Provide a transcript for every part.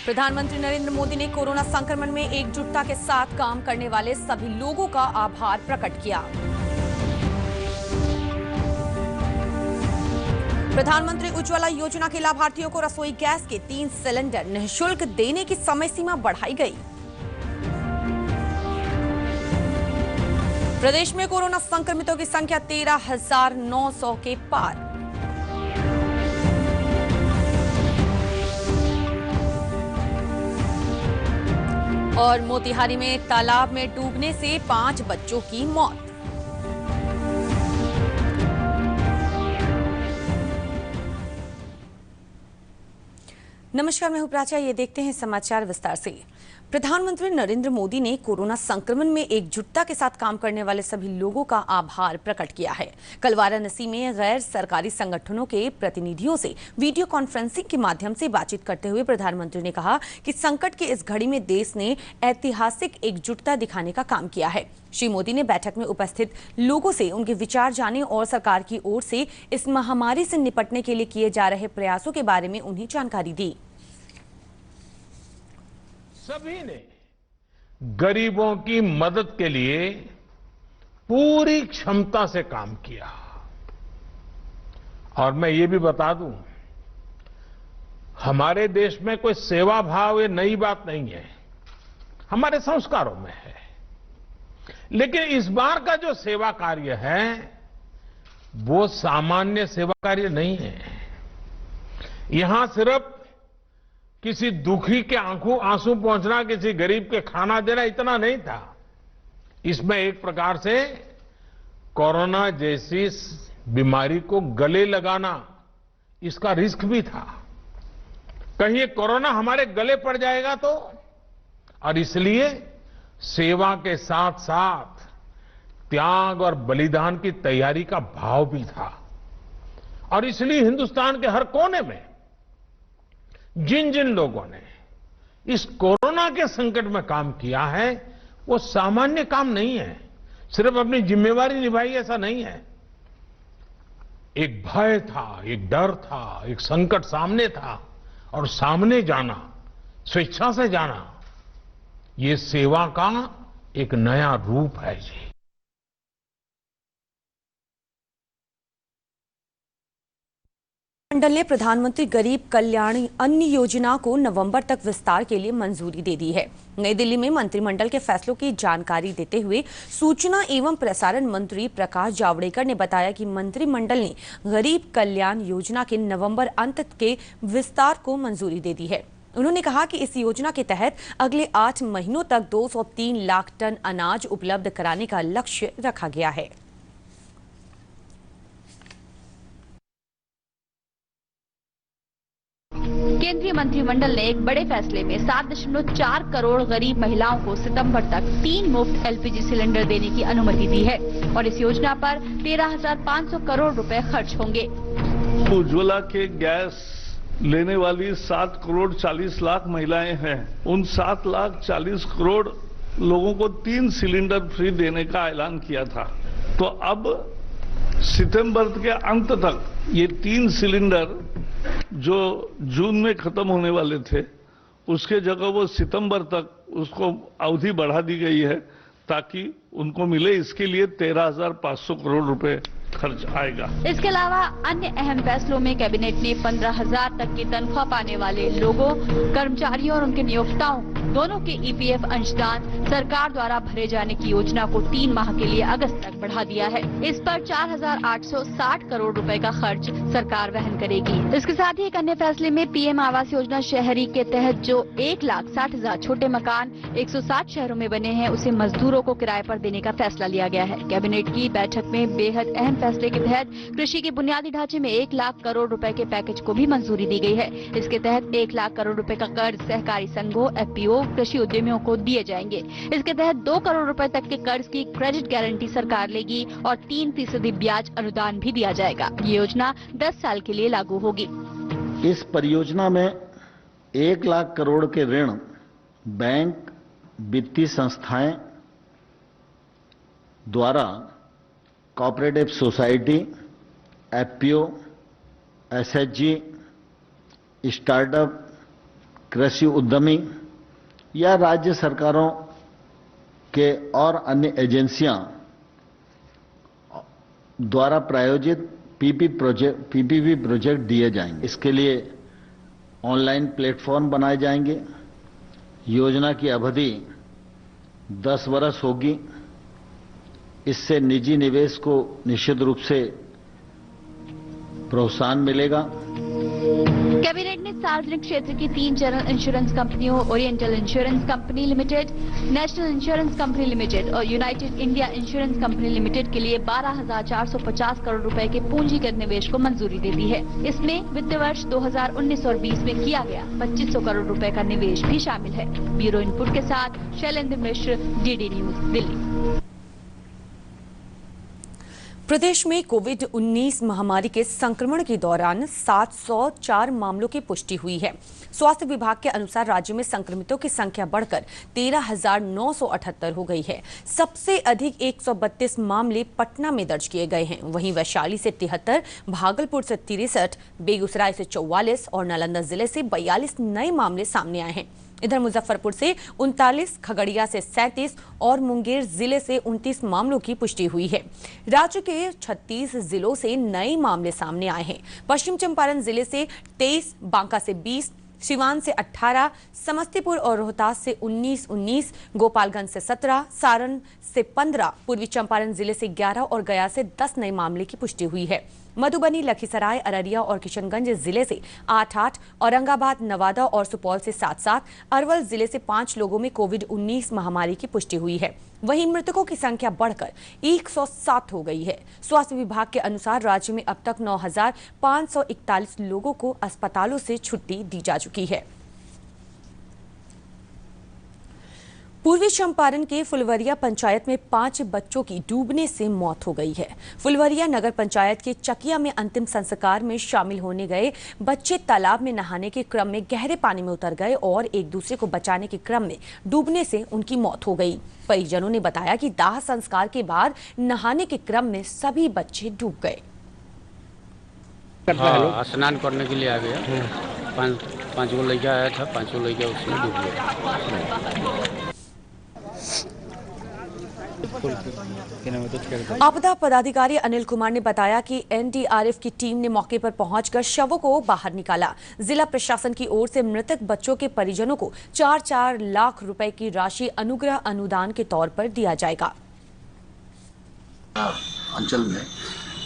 प्रधानमंत्री नरेंद्र मोदी ने कोरोना संक्रमण में एकजुटता के साथ काम करने वाले सभी लोगों का आभार प्रकट किया। प्रधानमंत्री उज्ज्वला योजना के लाभार्थियों को रसोई गैस के 3 सिलेंडर निःशुल्क देने की समय सीमा बढ़ाई गई। प्रदेश में कोरोना संक्रमितों की संख्या 13,900 के पार। और मोतिहारी में तालाब में डूबने से 5 बच्चों की मौत। नमस्कार, मैं हूं प्राचा। ये देखते हैं समाचार विस्तार से। प्रधानमंत्री नरेंद्र मोदी ने कोरोना संक्रमण में एकजुटता के साथ काम करने वाले सभी लोगों का आभार प्रकट किया है। कल वाराणसी में गैर सरकारी संगठनों के प्रतिनिधियों से वीडियो कॉन्फ्रेंसिंग के माध्यम से बातचीत करते हुए प्रधानमंत्री ने कहा कि संकट की इस घड़ी में देश ने ऐतिहासिक एकजुटता दिखाने का काम किया है। श्री मोदी ने बैठक में उपस्थित लोगों से उनके विचार जाने और सरकार की ओर से इस महामारी से निपटने के लिए किए जा रहे प्रयासों के बारे में उन्हें जानकारी दी। सभी ने गरीबों की मदद के लिए पूरी क्षमता से काम किया। और मैं ये भी बता दूं, हमारे देश में कोई सेवा भाव ये नई बात नहीं है, हमारे संस्कारों में है। लेकिन इस बार का जो सेवा कार्य है वो सामान्य सेवा कार्य नहीं है। यहां सिर्फ किसी दुखी के आंसू पहुंचना, किसी गरीब के खाना देना, इतना नहीं था। इसमें एक प्रकार से कोरोना जैसी बीमारी को गले लगाना, इसका रिस्क भी था। कहीं ये कोरोना हमारे गले पड़ जाएगा तो। और इसलिए सेवा के साथ साथ त्याग और बलिदान की तैयारी का भाव भी था। और इसलिए हिंदुस्तान के हर कोने में जिन जिन लोगों ने इस कोरोना के संकट में काम किया है वो सामान्य काम नहीं है। सिर्फ अपनी जिम्मेवारी निभाई ऐसा नहीं है। एक भय था, एक डर था, एक संकट सामने था और सामने जाना, स्वेच्छा से जाना, ये सेवा का एक नया रूप है जी। मंडल ने प्रधानमंत्री गरीब कल्याण अन्न योजना को नवंबर तक विस्तार के लिए मंजूरी दे दी है। नई दिल्ली में मंत्रिमंडल के फैसलों की जानकारी देते हुए सूचना एवं प्रसारण मंत्री प्रकाश जावड़ेकर ने बताया कि मंत्रिमंडल ने गरीब कल्याण योजना के नवंबर अंत के विस्तार को मंजूरी दे दी है। उन्होंने कहा कि इस योजना के तहत अगले 8 महीनों तक 203 लाख टन अनाज उपलब्ध कराने का लक्ष्य रखा गया है। केंद्रीय मंत्रिमंडल ने एक बड़े फैसले में 7.4 करोड़ गरीब महिलाओं को सितंबर तक 3 मुफ्त एलपीजी सिलेंडर देने की अनुमति दी है और इस योजना पर 13,500 करोड़ रुपए खर्च होंगे। उज्ज्वला के गैस लेने वाली 7 करोड़ 40 लाख महिलाएं हैं। उन 7 लाख 40 करोड़ लोगों को 3 सिलेंडर फ्री देने का ऐलान किया था। तो अब सितंबर के अंत तक ये 3 सिलेंडर जो जून में खत्म होने वाले थे उसके जगह वो सितंबर तक उसको अवधि बढ़ा दी गई है ताकि उनको मिले। इसके लिए 13,500 करोड़ रुपए खर्च आएगा। इसके अलावा अन्य अहम फैसलों में कैबिनेट ने 15,000 तक की तनख्वाह पाने वाले लोगों, कर्मचारियों और उनके नियोक्ताओं दोनों के ईपीएफ अंशदान सरकार द्वारा भरे जाने की योजना को 3 माह के लिए अगस्त तक बढ़ा दिया है। इस पर 4,860 करोड़ रुपए का खर्च सरकार वहन करेगी। इसके साथ ही एक अन्य फैसले में पीएम आवास योजना शहरी के तहत जो 1,60,000 छोटे मकान 160 शहरों में बने हैं उसे मजदूरों को किराए पर देने का फैसला लिया गया है। कैबिनेट की बैठक में बेहद अहम फैसले के तहत कृषि के बुनियादी ढांचे में 1 लाख करोड़ रुपए के पैकेज को भी मंजूरी दी गई है। इसके तहत 1 लाख करोड़ रुपए का कर्ज सहकारी संघों, एफपीओ, कृषि उद्यमियों को दिए जाएंगे। इसके तहत 2 करोड़ रुपए तक के कर्ज की क्रेडिट गारंटी सरकार लेगी और 3% ब्याज अनुदान भी दिया जाएगा। ये योजना 10 साल के लिए लागू होगी। इस परियोजना में 1 लाख करोड़ के ऋण बैंक, वित्तीय संस्थाएं द्वारा cooperative society, FPO, SHG, startup, कृषि उद्यमी या राज्य सरकारों के और अन्य एजेंसियां द्वारा प्रायोजित पीपीपी प्रोजेक्ट दिए जाएंगे। इसके लिए ऑनलाइन प्लेटफॉर्म बनाए जाएंगे। योजना की अवधि 10 वर्ष होगी। इससे निजी निवेश को निश्चित रूप से प्रोत्साहन मिलेगा। कैबिनेट ने सार्वजनिक क्षेत्र की 3 जनरल इंश्योरेंस कंपनियों Oriental Insurance Company Limited, National Insurance Company Limited और United India Insurance Company Limited के लिए 12,450 करोड़ रुपए के पूंजीगत निवेश को मंजूरी दे दी है। इसमें वित्त वर्ष 2019 और 20 में किया गया 2500 करोड़ रुपए का निवेश भी शामिल है। ब्यूरो इनपुट के साथ शैलेंद्र मिश्र, डीडी न्यूज, दिल्ली। प्रदेश में कोविड-19 महामारी के संक्रमण के दौरान 704 मामलों की पुष्टि हुई है। स्वास्थ्य विभाग के अनुसार राज्य में संक्रमितों की संख्या बढ़कर 13,978 हो गई है। सबसे अधिक 132 मामले पटना में दर्ज किए गए हैं। वहीं वैशाली से 73, भागलपुर से 63, बेगूसराय से 44 और नालंदा जिले से 42 नए मामले सामने आए हैं। इधर मुजफ्फरपुर से 39, खगड़िया से 37 और मुंगेर जिले से 29 मामलों की पुष्टि हुई है। राज्य के 36 जिलों से नए मामले सामने आए हैं। पश्चिम चंपारण जिले से 23, बांका से 20, सिवान से 18, समस्तीपुर और रोहतास से 19, गोपालगंज से 17, सारण से 15, पूर्वी चंपारण जिले से 11 और गया से 10 नए मामले की पुष्टि हुई है। मधुबनी, लखीसराय, अररिया और किशनगंज जिले से 8, औरंगाबाद, नवादा और सुपौल से 7, अरवल जिले से 5 लोगों में कोविड-19 महामारी की पुष्टि हुई है। वहीं मृतकों की संख्या बढ़कर 107 हो गई है। स्वास्थ्य विभाग के अनुसार राज्य में अब तक 9,541 लोगों को अस्पतालों से छुट्टी दी जा चुकी है। पूर्वी चंपारण के फुलवरिया पंचायत में 5 बच्चों की डूबने से मौत हो गई है। फुलवरिया नगर पंचायत के चकिया में अंतिम संस्कार में शामिल होने गए बच्चे तालाब में नहाने के क्रम में गहरे पानी में उतर गए और एक दूसरे को बचाने के क्रम में डूबने से उनकी मौत हो गई। परिजनों ने बताया कि दाह संस्कार के बाद नहाने के क्रम में सभी बच्चे डूब गए। स्नान करने के लिए आ गया, 5 गो लड़का आया था, 5 गो लड़का उसमें डूब गया। आपदा पदाधिकारी अनिल कुमार ने बताया कि एनडीआरएफ की टीम ने मौके पर पहुंचकर शवों को बाहर निकाला। जिला प्रशासन की ओर से मृतक बच्चों के परिजनों को 4-4 लाख रुपए की राशि अनुग्रह अनुदान के तौर पर दिया जाएगा। अंचल में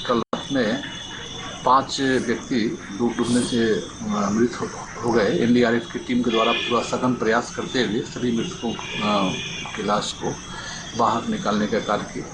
कल रात में 5 व्यक्ति डूबने से मृत हो गए। एनडीआरएफ की टीम के द्वारा पूरा सघन प्रयास करते हुए सभी मृतकों की लाश को बाहर निकालने का कार्य किया।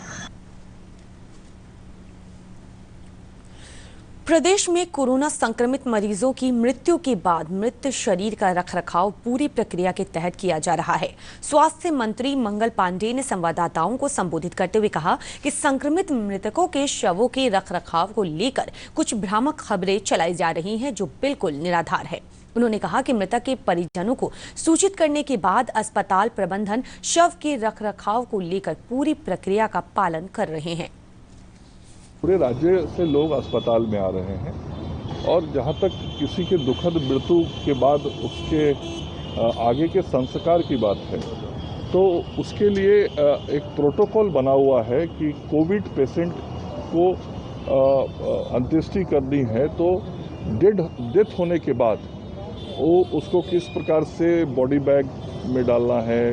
प्रदेश में कोरोना संक्रमित मरीजों की मृत्यु के बाद मृत शरीर का रखरखाव पूरी प्रक्रिया के तहत किया जा रहा है। स्वास्थ्य मंत्री मंगल पांडेय ने संवाददाताओं को संबोधित करते हुए कहा कि संक्रमित मृतकों के शवों के रखरखाव को लेकर कुछ भ्रामक खबरें चलाई जा रही हैं जो बिल्कुल निराधार है। उन्होंने कहा कि मृतक के परिजनों को सूचित करने के बाद अस्पताल प्रबंधन शव के रखरखाव को लेकर पूरी प्रक्रिया का पालन कर रहे हैं। पूरे राज्य से लोग अस्पताल में आ रहे हैं और जहां तक किसी के दुखद मृत्यु के बाद उसके आगे के संस्कार की बात है तो उसके लिए एक प्रोटोकॉल बना हुआ है कि कोविड पेशेंट को अंत्येष्टि करनी है तो डेथ होने के बाद वो उसको किस प्रकार से बॉडी बैग में डालना है,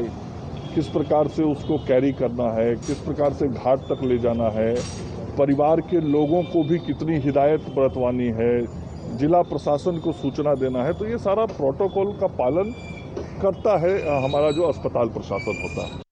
किस प्रकार से उसको कैरी करना है, किस प्रकार से घाट तक ले जाना है, परिवार के लोगों को भी कितनी हिदायत बरतवानी है, जिला प्रशासन को सूचना देना है, तो ये सारा प्रोटोकॉल का पालन करता है हमारा जो अस्पताल प्रशासन होता है।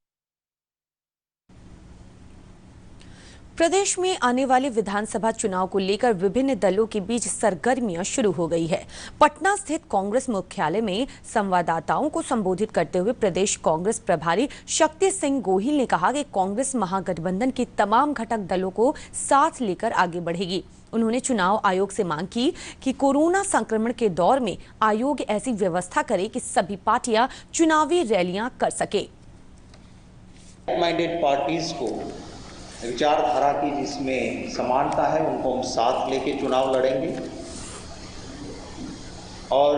प्रदेश में आने वाले विधानसभा चुनाव को लेकर विभिन्न दलों के बीच सरगर्मियां शुरू हो गई है। पटना स्थित कांग्रेस मुख्यालय में संवाददाताओं को संबोधित करते हुए प्रदेश कांग्रेस प्रभारी शक्ति सिंह गोहिल ने कहा कि कांग्रेस महागठबंधन के तमाम घटक दलों को साथ लेकर आगे बढ़ेगी। उन्होंने चुनाव आयोग से मांग की कि कोरोना संक्रमण के दौर में आयोग ऐसी व्यवस्था करे कि सभी पार्टियां चुनावी रैलियां कर सके। माइंडेड पार्टीज को विचारधारा की जिसमें समानता है उनको हम साथ लेके चुनाव लड़ेंगे और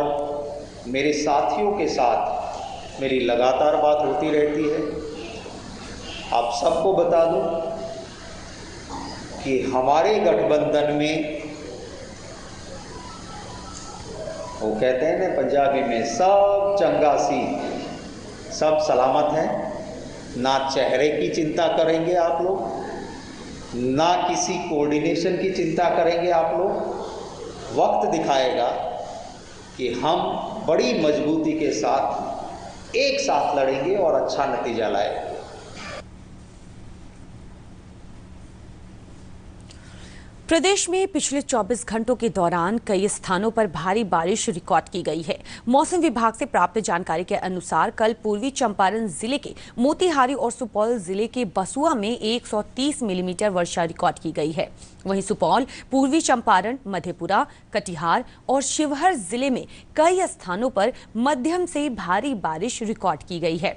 मेरे साथियों के साथ मेरी लगातार बात होती रहती है। आप सबको बता दूं कि हमारे गठबंधन में वो कहते हैं ना पंजाबी में, सब चंगा सी, सब सलामत हैं। ना चेहरे की चिंता करेंगे आप लोग, ना किसी कोऑर्डिनेशन की चिंता करेंगे आप लोग। वक्त दिखाएगा कि हम बड़ी मजबूती के साथ एक साथ लड़ेंगे और अच्छा नतीजा लाएंगे। प्रदेश में पिछले 24 घंटों के दौरान कई स्थानों पर भारी बारिश रिकॉर्ड की गई है। मौसम विभाग से प्राप्त जानकारी के अनुसार कल पूर्वी चंपारण जिले के मोतिहारी और सुपौल जिले के बसुआ में 130 मिलीमीटर वर्षा रिकॉर्ड की गई है। वहीं सुपौल, पूर्वी चंपारण, मधेपुरा, कटिहार और शिवहर जिले में कई स्थानों पर मध्यम से भारी बारिश रिकॉर्ड की गई है।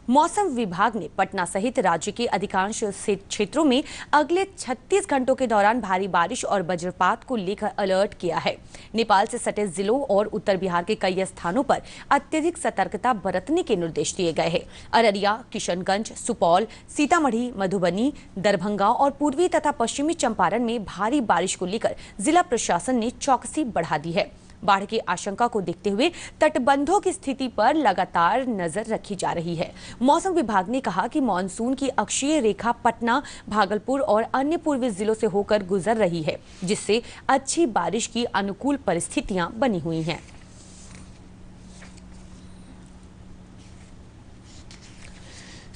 मौसम विभाग ने पटना सहित राज्य के अधिकांश क्षेत्रों में अगले 36 घंटों के दौरान भारी बारिश और वज्रपात को लेकर अलर्ट किया है। नेपाल से सटे जिलों और उत्तर बिहार के कई स्थानों पर अत्यधिक सतर्कता बरतने के निर्देश दिए गए हैं। अररिया, किशनगंज, सुपौल, सीतामढ़ी, मधुबनी, दरभंगा और पूर्वी तथा पश्चिमी चंपारण में भारी बारिश को लेकर जिला प्रशासन ने चौकसी बढ़ा दी है। बाढ़ की आशंका को देखते हुए तटबंधों की स्थिति पर लगातार नजर रखी जा रही है। मौसम विभाग ने कहा कि मानसून की अक्षीय रेखा पटना, भागलपुर और अन्य पूर्वी जिलों से होकर गुजर रही है, जिससे अच्छी बारिश की अनुकूल परिस्थितियां बनी हुई हैं।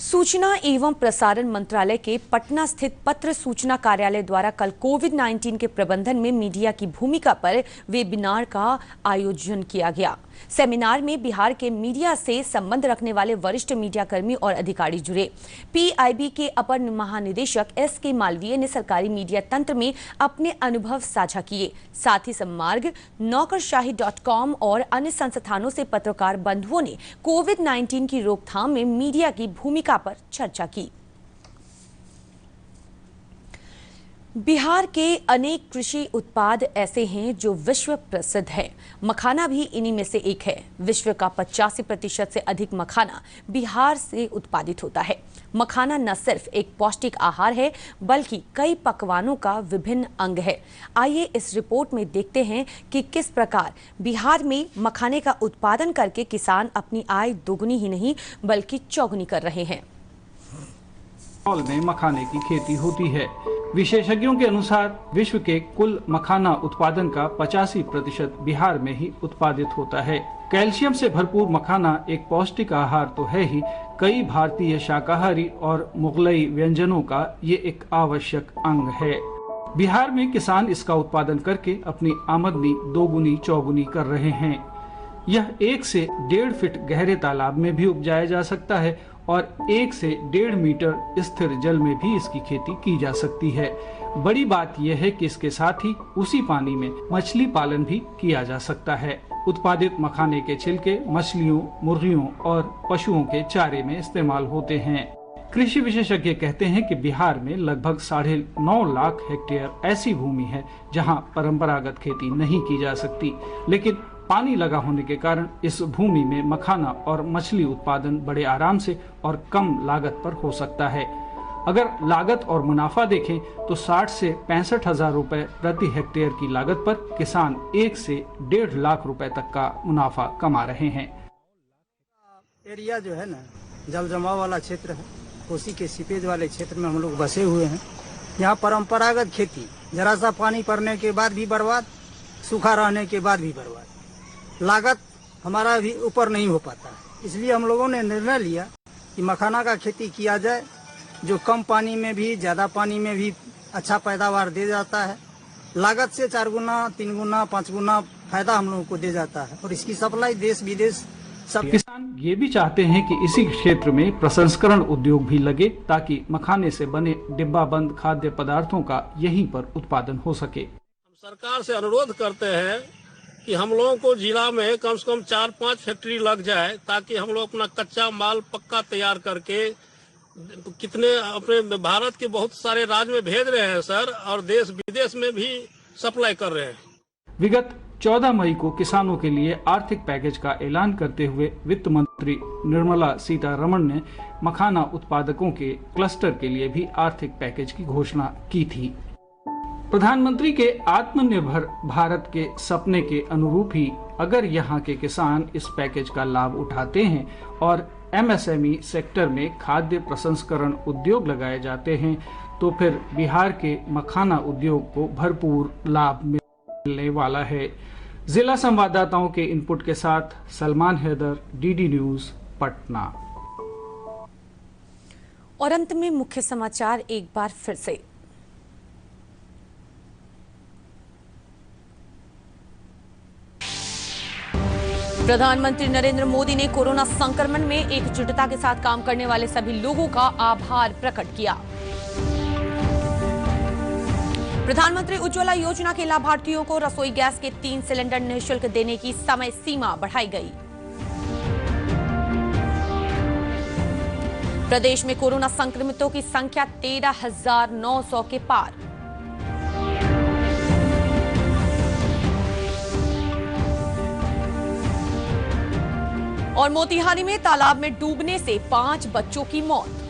सूचना एवं प्रसारण मंत्रालय के पटना स्थित पत्र सूचना कार्यालय द्वारा कल कोविड-19 के प्रबंधन में मीडिया की भूमिका पर वेबिनार का आयोजन किया गया। सेमिनार में बिहार के मीडिया से संबंध रखने वाले वरिष्ठ मीडियाकर्मी और अधिकारी जुड़े। पीआईबी के अपर महानिदेशक एस.के. मालवीय ने सरकारी मीडिया तंत्र में अपने अनुभव साझा किए। साथ ही सम्मार्ग, नौकरशाही.com और अन्य संस्थानों से पत्रकार बंधुओं ने कोविड-19 की रोकथाम में मीडिया की भूमिका पर चर्चा की। बिहार के अनेक कृषि उत्पाद ऐसे हैं जो विश्व प्रसिद्ध हैं। मखाना भी इन्हीं में से एक है। विश्व का 85% से अधिक मखाना बिहार से उत्पादित होता है। मखाना न सिर्फ एक पौष्टिक आहार है, बल्कि कई पकवानों का विभिन्न अंग है। आइए इस रिपोर्ट में देखते हैं कि किस प्रकार बिहार में मखाने का उत्पादन करके किसान अपनी आय दोगुनी ही नहीं बल्कि चौगुनी कर रहे हैं। में मखाने की खेती होती है। विशेषज्ञों के अनुसार विश्व के कुल मखाना उत्पादन का 85% बिहार में ही उत्पादित होता है। कैल्शियम से भरपूर मखाना एक पौष्टिक आहार तो है ही, कई भारतीय शाकाहारी और मुगलई व्यंजनों का ये एक आवश्यक अंग है। बिहार में किसान इसका उत्पादन करके अपनी आमदनी दोगुनी चौगुनी कर रहे हैं। यह 1 से 1.5 फीट गहरे तालाब में भी उपजाया जा सकता है और 1 से 1.5 मीटर स्थिर जल में भी इसकी खेती की जा सकती है। बड़ी बात यह है कि इसके साथ ही उसी पानी में मछली पालन भी किया जा सकता है। उत्पादित मखाने के छिलके मछलियों, मुर्गियों और पशुओं के चारे में इस्तेमाल होते हैं। कृषि विशेषज्ञ कहते हैं कि बिहार में लगभग 9.5 लाख हेक्टेयर ऐसी भूमि है जहां परंपरागत खेती नहीं की जा सकती, लेकिन पानी लगा होने के कारण इस भूमि में मखाना और मछली उत्पादन बड़े आराम से और कम लागत पर हो सकता है। अगर लागत और मुनाफा देखें तो 60 से 65 हजार रुपए प्रति हेक्टेयर की लागत पर किसान 1 से 1.5 लाख रुपए तक का मुनाफा कमा रहे हैं। एरिया जो है ना, जल जमाव वाला क्षेत्र है, कोसी के सीपेज वाले क्षेत्र में हम लोग बसे हुए हैं। यहाँ परंपरागत खेती जरा सा पानी पड़ने के बाद भी बर्बाद, सूखा रहने के बाद भी बर्बाद, लागत हमारा भी ऊपर नहीं हो पाता है। इसलिए हम लोगों ने निर्णय लिया कि मखाना का खेती किया जाए, जो कम पानी में भी ज्यादा पानी में भी अच्छा पैदावार दे जाता है। लागत से 4 गुना 3 गुना 5 गुना फायदा हम लोगों को दे जाता है और इसकी सप्लाई देश विदेश सब। किसान ये भी चाहते हैं कि इसी क्षेत्र में प्रसंस्करण उद्योग भी लगे ताकि मखाने से बने डिब्बा बंद खाद्य पदार्थों का यहीं पर उत्पादन हो सके। हम सरकार से अनुरोध करते हैं कि हम लोगों को जिला में कम से कम 4-5 फैक्ट्री लग जाए ताकि हम लोग अपना कच्चा माल पक्का तैयार करके कितने अपने भारत के बहुत सारे राज्य में भेज रहे हैं सर, और देश विदेश में भी सप्लाई कर रहे हैं। विगत 14 मई को किसानों के लिए आर्थिक पैकेज का ऐलान करते हुए वित्त मंत्री निर्मला सीतारमण ने मखाना उत्पादकों के क्लस्टर के लिए भी आर्थिक पैकेज की घोषणा की थी। प्रधानमंत्री के आत्मनिर्भर भारत के सपने के अनुरूप ही अगर यहाँ के किसान इस पैकेज का लाभ उठाते हैं और MSME सेक्टर में खाद्य प्रसंस्करण उद्योग लगाए जाते हैं तो फिर बिहार के मखाना उद्योग को भरपूर लाभ मिलने वाला है। जिला संवाददाताओं के इनपुट के साथ सलमान हैदर, DD न्यूज, पटना। और अंत में मुख्य समाचार एक बार फिर से। प्रधानमंत्री नरेंद्र मोदी ने कोरोना संक्रमण में एकजुटता के साथ काम करने वाले सभी लोगों का आभार प्रकट किया। प्रधानमंत्री उज्ज्वला योजना के लाभार्थियों को रसोई गैस के 3 सिलेंडर निःशुल्क देने की समय सीमा बढ़ाई गई। प्रदेश में कोरोना संक्रमितों की संख्या 13,900 के पार। और मोतिहारी में तालाब में डूबने से 5 बच्चों की मौत।